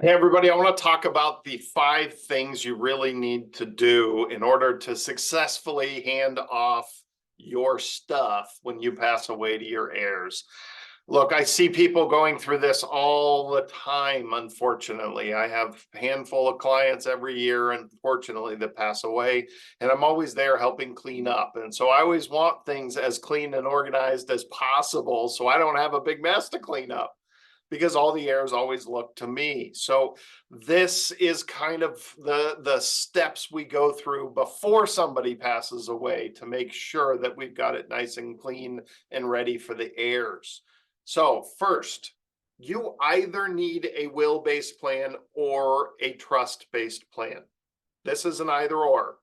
Hey, everybody, I want to talk about the 5 things you really need to do in order to successfully hand off your stuff when you pass away to your heirs. Look, I see people going through this all the time, unfortunately. I have a handful of clients every year, unfortunately, that pass away, and I'm always there helping clean up. And so I always want things as clean and organized as possible so I don't have a big mess to clean up, because all the heirs always look to me. So this is kind of the steps we go through before somebody passes away to make sure that we've got it nice and clean and ready for the heirs. So first, you either need a will-based plan or a trust-based plan. This is an either or.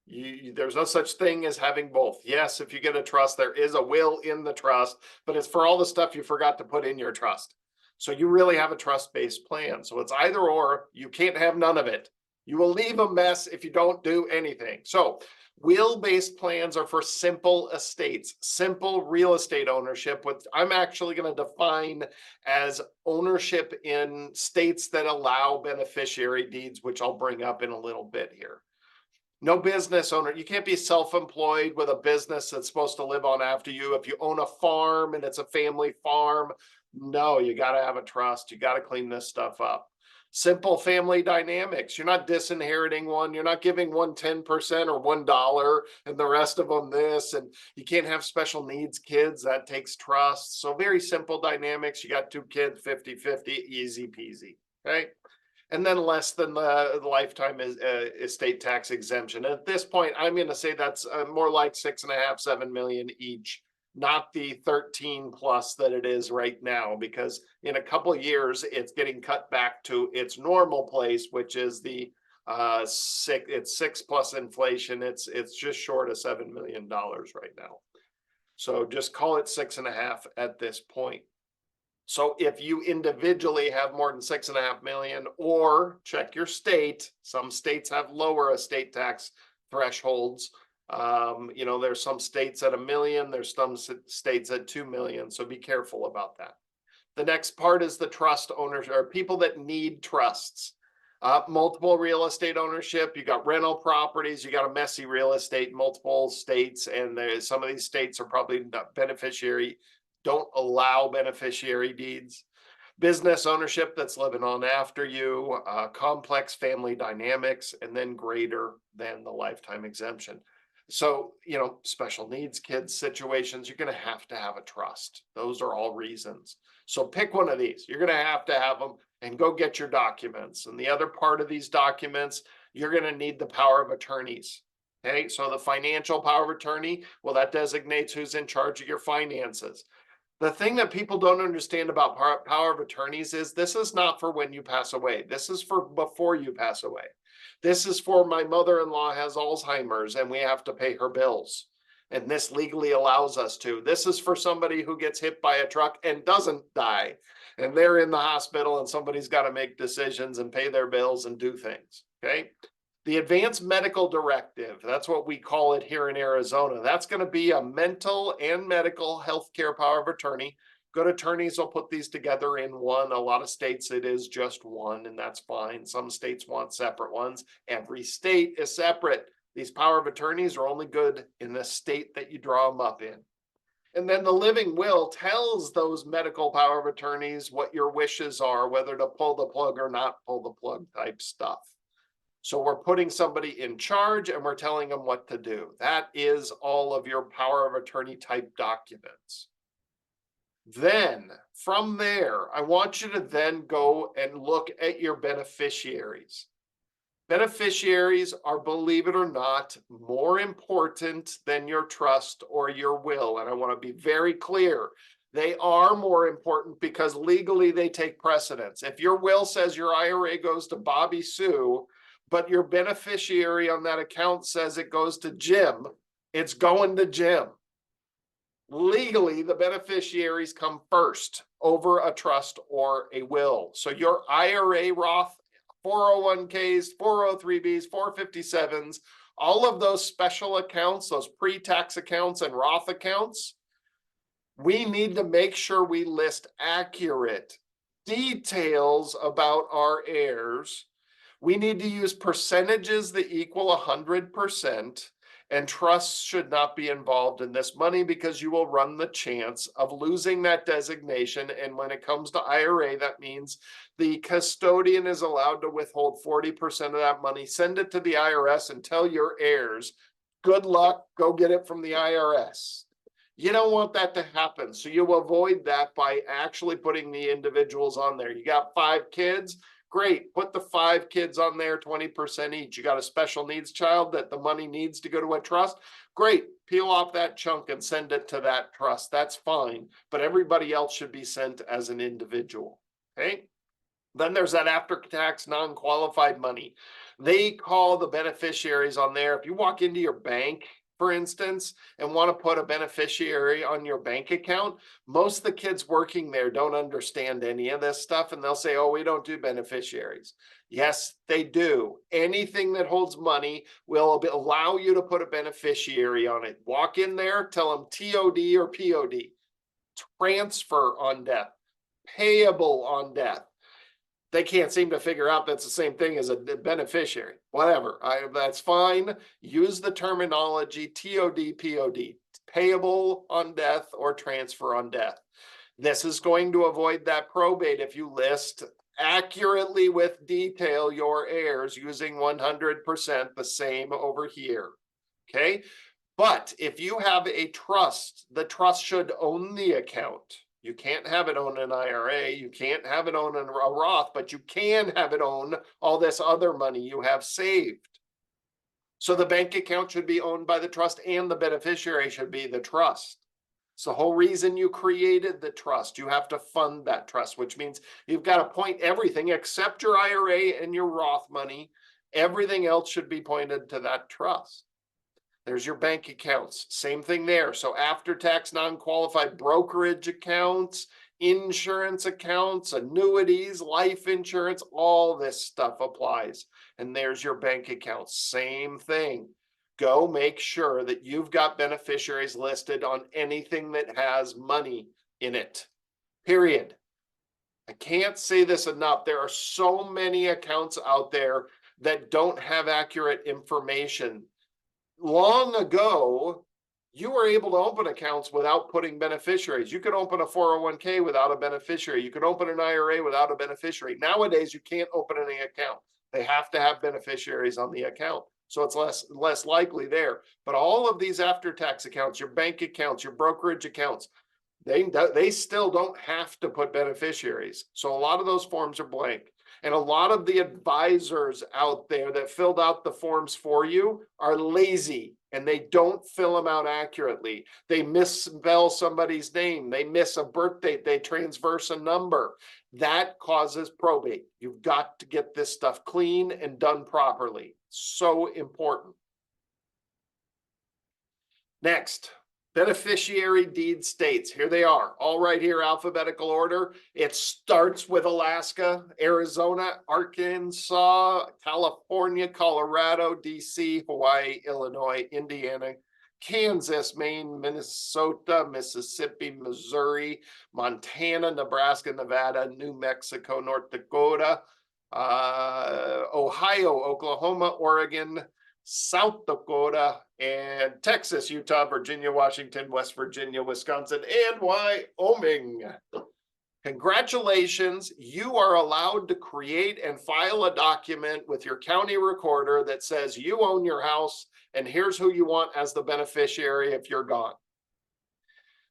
There's no such thing as having both. Yes, if you get a trust, there is a will in the trust, but it's for all the stuff you forgot to put in your trust. So you really have a trust-based plan. So it's either or. You can't have none of it. You will leave a mess if you don't do anything. So will-based plans are for simple estates, simple real estate ownership, which I'm actually going to define as ownership in states that allow beneficiary deeds, which I'll bring up in a little bit here. No business owner. You can't be self-employed with a business that's supposed to live on after you. If you own a farm and it's a family farm, no, you got to have a trust. You got to clean this stuff up. Simple family dynamics. You're not disinheriting one. You're not giving one 10% or $1 and the rest of them this. And you can't have special needs kids. That takes trust. So very simple dynamics. You got 2 kids, 50-50, easy peasy. Okay. And then less than the lifetime estate tax exemption. At this point, I'm going to say that's more like 6.5, 7 million each, not the 13 plus that it is right now, because in a couple of years, it's getting cut back to its normal place, which is the 6 plus inflation. It's just short of $7 million right now. So just call it 6.5 at this point. So if you individually have more than 6.5 million, or check your state, some states have lower estate tax thresholds. There's some states at 1 million, there's some states at 2 million. So be careful about that. The next part is the trust owners, or people that need trusts. Multiple real estate ownership. You got rental properties, you got a messy real estate, multiple states, and some of these states are probably not beneficiary, don't allow beneficiary deeds. Business ownership that's living on after you, complex family dynamics, and then greater than the lifetime exemption. So, special needs kids situations, you're going to have a trust. Those are all reasons. So pick one of these. You're going to have them, and go get your documents. And the other part of these documents, you're going to need the power of attorneys. Okay, so the financial power of attorney, well, that designates who's in charge of your finances. The thing that people don't understand about power of attorneys is this is not for when you pass away. This is for before you pass away. This is for my mother-in-law has Alzheimer's and we have to pay her bills. And this legally allows us to. This is for somebody who gets hit by a truck and doesn't die. And they're in the hospital and somebody's got to make decisions and pay their bills and do things. Okay. The advanced medical directive, that's what we call it here in Arizona. That's going to be a mental and medical healthcare power of attorney. Good attorneys will put these together in one. A lot of states, it is just one, and that's fine. Some states want separate ones. Every state is separate. These power of attorneys are only good in the state that you draw them up in. And then the living will tells those medical power of attorneys what your wishes are, whether to pull the plug or not pull the plug type stuff. So we're putting somebody in charge and we're telling them what to do. That is all of your power of attorney type documents. Then from there, I want you to then go and look at your beneficiaries. Beneficiaries are, believe it or not, more important than your trust or your will. And I want to be very clear. They are more important because legally they take precedence. If your will says your IRA goes to Bobby Sue, but your beneficiary on that account says it goes to Jim, it's going to Jim. Legally, the beneficiaries come first over a trust or a will. So your IRA, Roth, 401ks, 403bs, 457s, all of those special accounts, those pre-tax accounts and Roth accounts, we need to make sure we list accurate details about our heirs. We need to use percentages that equal 100%, and trusts should not be involved in this money because you will run the chance of losing that designation. And when it comes to IRA, that means the custodian is allowed to withhold 40% of that money, send it to the IRS, and tell your heirs, good luck, go get it from the IRS. You don't want that to happen. So you avoid that by actually putting the individuals on there. You got 5 kids. Great, put the 5 kids on there, 20% each. You got a special needs child that the money needs to go to a trust. Great, peel off that chunk and send it to that trust. That's fine, but everybody else should be sent as an individual, okay? Then there's that after-tax non-qualified money. They call the beneficiaries on there. If you walk into your bank, for instance, and want to put a beneficiary on your bank account, most of the kids working there don't understand any of this stuff, and they'll say, oh, we don't do beneficiaries. Yes, they do. Anything that holds money will allow you to put a beneficiary on it. Walk in there, tell them TOD or POD, transfer on death, payable on death. They can't seem to figure out that's the same thing as a beneficiary. Whatever, that's fine. Use the terminology TOD, POD, payable on death or transfer on death. This is going to avoid that probate if you list accurately with detail your heirs using 100% the same over here, okay? But if you have a trust, the trust should own the account. You can't have it own an IRA, you can't have it own a Roth, but you can have it own all this other money you have saved. So the bank account should be owned by the trust and the beneficiary should be the trust. It's the whole reason you created the trust. You have to fund that trust, which means you've got to point everything except your IRA and your Roth money. Everything else should be pointed to that trust. There's your bank accounts, same thing there. So after-tax non-qualified brokerage accounts, insurance accounts, annuities, life insurance, all this stuff applies. And there's your bank accounts, same thing. Go make sure that you've got beneficiaries listed on anything that has money in it, period. I can't say this enough. There are so many accounts out there that don't have accurate information. Long ago, you were able to open accounts without putting beneficiaries. You could open a 401k without a beneficiary. You could open an IRA without a beneficiary. Nowadays, you can't open any account. They have to have beneficiaries on the account. So it's less likely there. But all of these after-tax accounts, your bank accounts, your brokerage accounts, they still don't have to put beneficiaries. So a lot of those forms are blank. And a lot of the advisors out there that filled out the forms for you are lazy and they don't fill them out accurately. They misspell somebody's name. They miss a birth date. They transverse a number. That causes probate. You've got to get this stuff clean and done properly. So important. Next. Beneficiary deed states. Here they are, all right here, alphabetical order. It starts with Alaska, Arizona, Arkansas, California, Colorado, DC, Hawaii, Illinois, Indiana, Kansas, Maine, Minnesota, Mississippi, Missouri, Montana, Nebraska, Nevada, New Mexico, North Dakota, Ohio, Oklahoma, Oregon, South Dakota, and Texas, Utah, Virginia, Washington, West Virginia, Wisconsin, and Wyoming. Congratulations, you are allowed to create and file a document with your county recorder that says you own your house and here's who you want as the beneficiary if you're gone.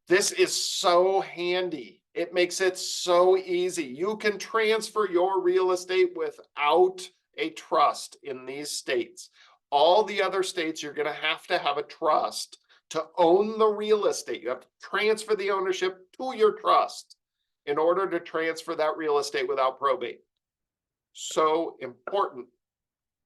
This is so handy. It makes it so easy. You can transfer your real estate without a trust in these states. All the other states, you're going to have a trust to own the real estate. You have to transfer the ownership to your trust in order to transfer that real estate without probate. So important.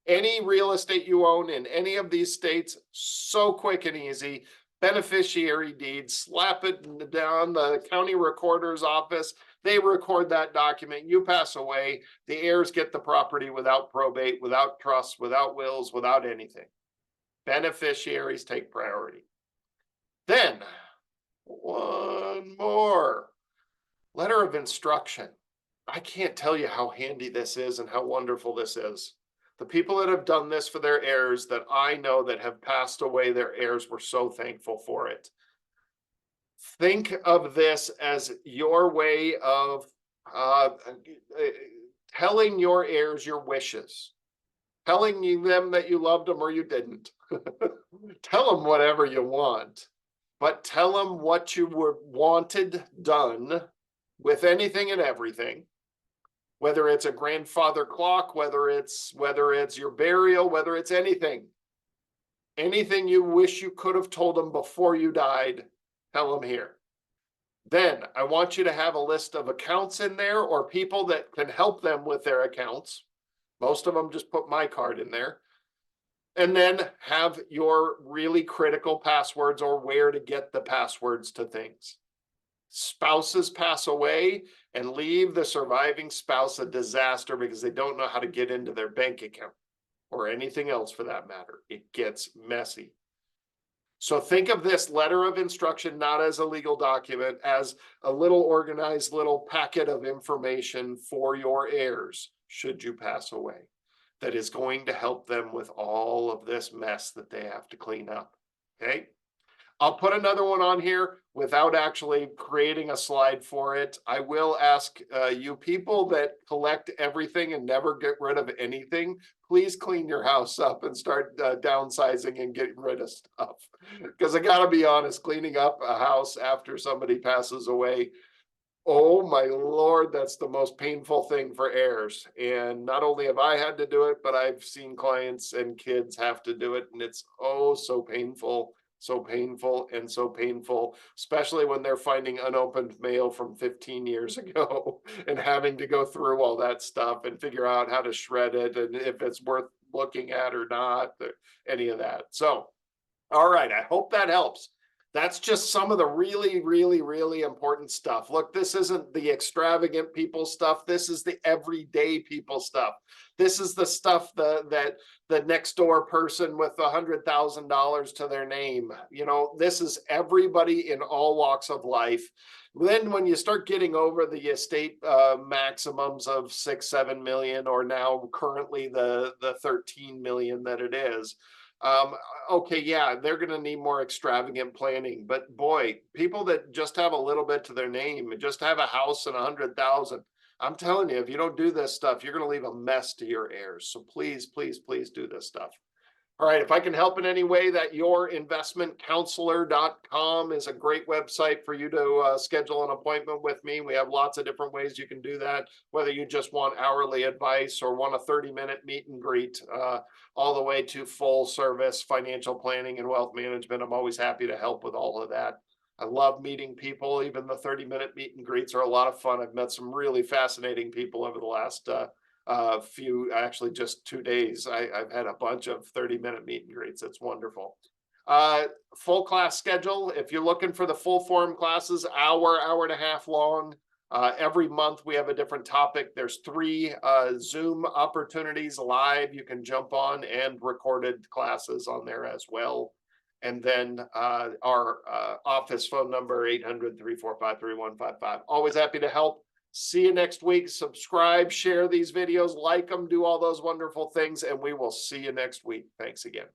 Any real estate you own in any of these states, so quick and easy. Beneficiary deeds, slap it down the county recorder's office. They record that document. You pass away. The heirs get the property without probate, without trust, without wills, without anything. Beneficiaries take priority. Then, one more. Letter of instruction. I can't tell you how handy this is and how wonderful this is. The people that have done this for their heirs that I know that have passed away, their heirs were so thankful for it. Think of this as your way of uh, telling your heirs your wishes, telling them that you loved them or you didn't. Tell them whatever you want, but tell them what you wanted done with anything and everything. Whether it's a grandfather clock, whether it's your burial, whether it's anything you wish you could have told them before you died, tell them here. Then I want you to have a list of accounts in there or people that can help them with their accounts. Most of them just put my card in there. And then have your really critical passwords or where to get the passwords to things. Spouses pass away and leave the surviving spouse a disaster because they don't know how to get into their bank account or anything else for that matter. It gets messy. So think of this letter of instruction not as a legal document, as a little organized little packet of information for your heirs should you pass away, that is going to help them with all of this mess that they have to clean up. Okay. I'll put another one on here without actually creating a slide for it. I will ask you people that collect everything and never get rid of anything, please clean your house up and start downsizing and getting rid of stuff. Because I gotta be honest, cleaning up a house after somebody passes away, oh my Lord, that's the most painful thing for heirs. And not only have I had to do it, but I've seen clients and kids have to do it. And it's oh so painful, and so painful, especially when they're finding unopened mail from 15 years ago and having to go through all that stuff and figure out how to shred it and if it's worth looking at or not, or any of that. So, all right, I hope that helps. That's just some of the really, really, really important stuff. Look, this isn't the extravagant people stuff. This is the everyday people stuff. This is the stuff that the next door person with $100,000 to their name. You know, this is everybody in all walks of life. Then when you start getting over the estate maximums of 6-7 million, or now currently the 13 million that it is, okay, yeah, they're going to need more extravagant planning, but boy, people that just have a little bit to their name and just have a house and 100,000, I'm telling you, if you don't do this stuff, you're going to leave a mess to your heirs. So please, please, please do this stuff. All right, if I can help in any way, that yourinvestmentcounselor.com is a great website for you to schedule an appointment with me. We have lots of different ways you can do that, whether you just want hourly advice or want a 30-minute meet and greet, all the way to full service financial planning and wealth management. I'm always happy to help with all of that. I love meeting people. Even the 30-minute meet and greets are a lot of fun. I've met some really fascinating people over the last few, actually just 2 days. I've had a bunch of 30-minute meet and greets. It's wonderful. Full class schedule. If you're looking for the full form classes, hour and a half long. Every month we have a different topic. There's 3 Zoom opportunities live. You can jump on, and recorded classes on there as well. And then our office phone number, 800-345-3155. Always happy to help. See you next week. Subscribe, share these videos, like them, do all those wonderful things, and we will see you next week. Thanks again.